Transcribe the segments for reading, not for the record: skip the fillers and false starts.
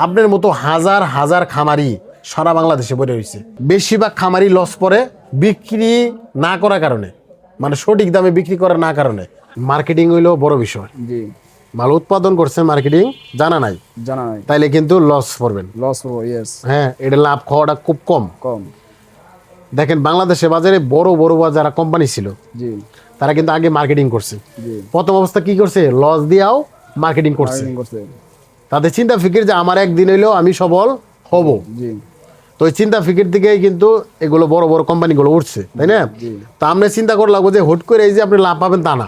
আপনার মতো হাজার হাজার খামারি সারা বাংলাদেশে পড়ে রয়েছে। বেশিরভাগ খামারি লস পরে বিক্রি না করার কারণে, মানে সঠিক দামে বিক্রি করার না কারণে। মার্কেটিং হইলো বড় বিষয়। জি, মাল উৎপাদন করছেন, মার্কেটিং জানা নাই, তাইলে কিন্তু লস পড়বেন। ইয়েস। হ্যাঁ, এটা লাভ খাওয়াটা খুব কম। দেখেন বাংলাদেশে বাজারে বড় বড় যারা কোম্পানি ছিল, জি, তারা কিন্তু আগে মার্কেটিং করছে। জি, প্রথম অবস্থা কি করছে, লস দিয়াও মার্কেটিং করছে। তাদের চিন্তা ফিকির যে আমার একদিন হইলেও আমি সবল হব। জি, তো ওই চিন্তা ফিকির দিকেই কিন্তু এগুলো বড় বড় কোম্পানিগুলো উঠছে, তাই না? তা আপনি চিন্তা করে লাগবো যে হুট করে এই যে আপনি লাভ পাবেন তা না,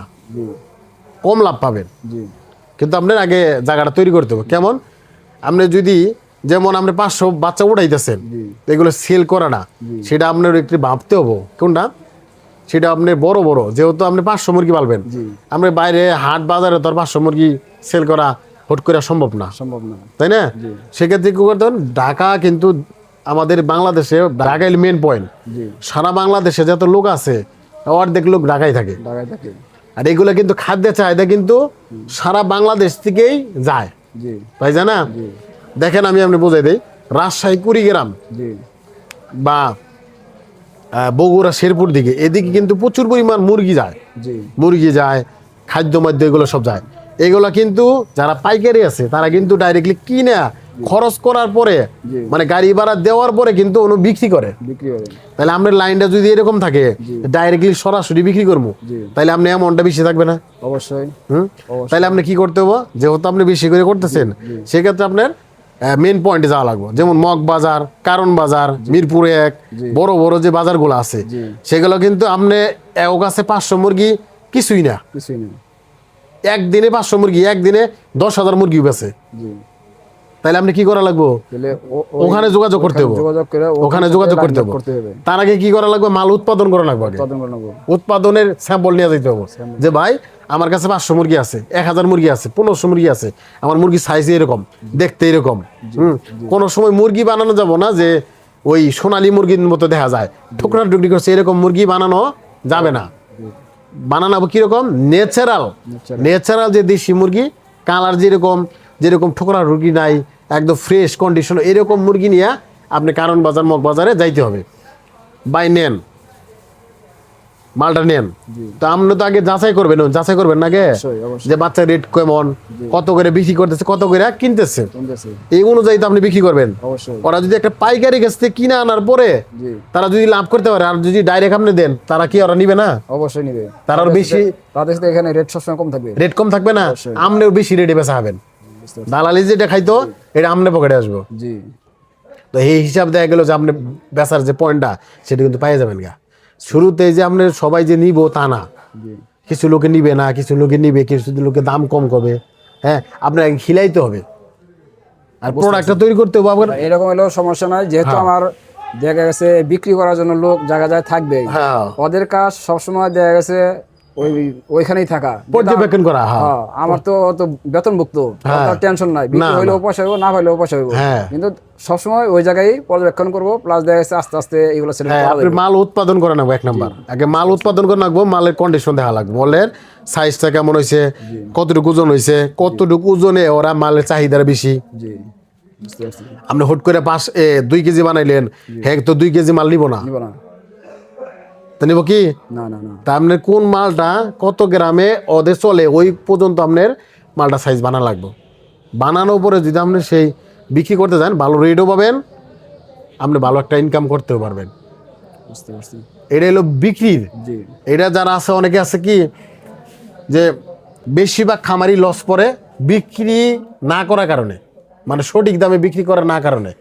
কম লাভ পাবেন। কিন্তু আপনার আগে জায়গাটা তৈরি করতে হবে। কেমন? আপনি যদি যেমন আপনি 500 বাচ্চা উঠাইতেছেন, এগুলো সেল করা না, সেটা আপনার একটু ভাবতে হবো কোনটা। সেটা আপনি বড় বড়, যেহেতু আপনি 500 মুরগি পালবেন, আপনি বাইরে হাট বাজারে তো 500 মুরগি সেল করা হুট করে সম্ভব না, তাই না? সেক্ষেত্রে কি করতে হবে, ঢাকা কিন্তু আমাদের বাংলাদেশে ঢাকাই মেন পয়েন্ট। সারা বাংলাদেশে যত লোক আছে অর্ধেক লোক ঢাকায় থাকে। আর এগুলো কিন্তু খাদ্যের চাহিদা কিন্তু সারা বাংলাদেশ থেকেই যায়, তাই জানা? দেখেন আমি আপনি বোঝাই দিই, রাজশাহী কুড়িগ্রাম বা বগুড়া শেরপুর দিকে, এদিকে কিন্তু প্রচুর পরিমাণ মুরগি যায়, খাদ্য মাদ্য এগুলো সব যায়। এগুলো কিন্তু যারা পাইকারি আছে তারা কিন্তু ডাইরেক্টলি কিনে খরচ করার পরে, মানে গাড়ি ভাড়া দেওয়ার পরে কিন্তু অনু বিক্রি করে। তাহলে আপনার লাইনটা যদি এরকম থাকে ডাইরেক্টলি সরাসরি বিক্রি করবো, তাহলে আপনি অ্যামাউন্টটা বেশি থাকবে না? অবশ্যই। তাহলে আপনি কি করতে হবে, যেহেতু আপনি বেশি করে করতেছেন, সেক্ষেত্রে আপনার মেন পয়েন্টে যাওয়া লাগবে। যেমন মগ বাজার, কারণ বাজার, মিরপুর 1, বড় বড় যে বাজারগুলো আছে সেগুলো কিন্তু আপনি এক কাছে 500 মুরগি কিছুই না। একদিনে 500 মুরগি, একদিনে 10,000 মুরগি বেছে। তাহলে আপনি কি করা লাগবে, ওখানে যোগাযোগ করতে হবে, ওখানে যোগাযোগ করতে হবে। তার আগে কি করা লাগবে, মাল উৎপাদন করা লাগবে। উৎপাদনের স্যাম্পল নিয়ে যেতে হবে যে ভাই আমার কাছে 500 মুরগি আছে, 1000 মুরগি আছে, 1500 মুরগি আছে, আমার মুরগির সাইজ এরকম, দেখতে এরকম। কোনো সময় মুরগি বানানো যাব না যে ওই সোনালী মুরগির মতো দেখা যায়, ঠুকরা টুকরি করছে, এরকম মুরগি বানানো যাবে না। বানানো কিরকম, ন্যাচারাল যে দেশি মুরগি, কালার যেরকম ঠোকরা মুরগি নাই, একদম ফ্রেশ কন্ডিশন, এরকম মুরগি নিয়ে আপনি কারণ বাজার, মগ বাজারে যাইতে হবে। বাই নেন, মালটা নেন। তো আপনি তো আগে যাচাই করবেন না আগে, যে বাচ্চা রেট কেমন, কত করে বিক্রি করতেছে, কত করে কিনতেছে, এই অনুযায়ী তো আপনি বিক্রি করবেন। ওরা যদি একটা পাইকারি কাছ থেকে কিনে আনার পরে তারা যদি লাভ করতে পারে, আর যদি ডাইরেক্ট আপনি দেন, তারা কি ওরা নিবে না? অবশ্যই নিবে। তারা বেশি, তাদের সাথে এখানে রেট সবসময় কম থাকবে, রেট কম থাকবে না, আপনিও বেশি রেটে বেচা হবেন। দালালি যেটা খাইতো এটা আমনে পকেটে আসবো। তো এই হিসাব দেখা গেল যে আপনি বেচার যে পয়েন্টটা সেটা কিন্তু পাই যাবেন গা। শুরুতে যে আপনি সবাই যে নিব তা না, কিছু লোকে নিবে না, কিছু লোকে নিবে, কিছু লোকে দাম কম করবে। হ্যাঁ, আপনার খিলাইতে হবে আর প্রোডাক্টটা তৈরি করতে হবে। এরকম হলেও সমস্যা নাই, যেহেতু আমার দেখা গেছে বিক্রি করার জন্য লোক জায়গায় থাকবে, ওদের কাজ সবসময় দেখা গেছে ওইখানেই থাকা, পর্যবেক্ষণ করা। আমার তো বেতনভুক্ত, টেনশন নাই, বিক্রি হইলেও পয়সা হইব, না হইলেও পয়সা হইব, কিন্তু সবসময় ওই জায়গায় পর্যবেক্ষণ করবো। প্লাস দেখা গেছে আস্তে আস্তে এগুলো মাল উৎপাদন করে নেবো। এক নাম্বার আগে মাল উৎপাদন করে রাখবো, মালের কন্ডিশন দেখা লাগবে, মালের সাইজটা কেমন হয়েছে, কতটুকু ওজন হয়েছে, কতটুকু ওজনে ওরা মালের চাহিদার বেশি। আপনি হুট করে 2 কেজি বানাইলেন, হ্যাঁ তো 2 কেজি মাল নিব না, নিব কি না। তা আপনার কোন মালটা কত গ্রামে ওদের চলে, ওই পর্যন্ত আপনার মালটা সাইজ বানানো লাগবে। বানানোর পরে যদি আপনি সেই বিক্রি করতে যান, ভালো রেটও পাবেন, আপনি ভালো একটা ইনকাম করতেও পারবেন। এটা হলো বিক্রির। এটা যারা আছে, অনেকে আছে কি যে বেশিরভাগ খামারি লস পরে বিক্রি না করার কারণে, মানে সঠিক দামে বিক্রি করার না কারণে।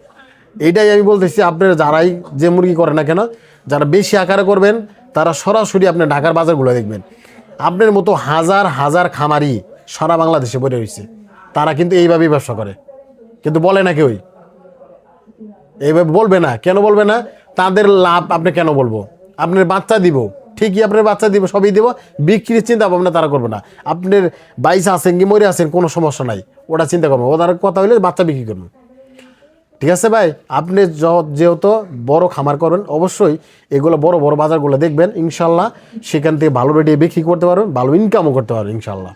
এইটাই আমি বলতেছি, আপনারা যারাই যে মুরগি করে না কেন, যারা বেশি আকারে করবেন তারা সরাসরি আপনার ঢাকার বাজারগুলো দেখবেন। আপনার মতো হাজার হাজার খামারি সারা বাংলাদেশে পড়ে রয়েছে, তারা কিন্তু এইভাবেই ব্যবসা করে, কিন্তু বলে না কেউই, এইভাবে বলবে না। কেন বলবে না? তাদের লাভ আপনি কেন বলবো? আপনার বাচ্চা দিব, ঠিকই আপনার বাচ্চা দিব, সবই দিব, বিক্রির চিন্তা ভাবনা তারা করবে না। আপনার বাইসে আছেন কি মরে আছেন কোনো সমস্যা নাই, ওটা চিন্তা করবো, ওদের কথা হইলে বাচ্চা বিক্রি করবো। ঠিক আছে ভাই, আপনি যেহেতু বড় খামার করবেন, অবশ্যই এগুলো বড় বড় বাজারগুলো দেখবেন, ইনশাল্লাহ সেখান থেকে ভালো রেটে বিক্রি করতে পারবেন, ভালো ইনকামও করতে পারবেন ইনশাল্লাহ।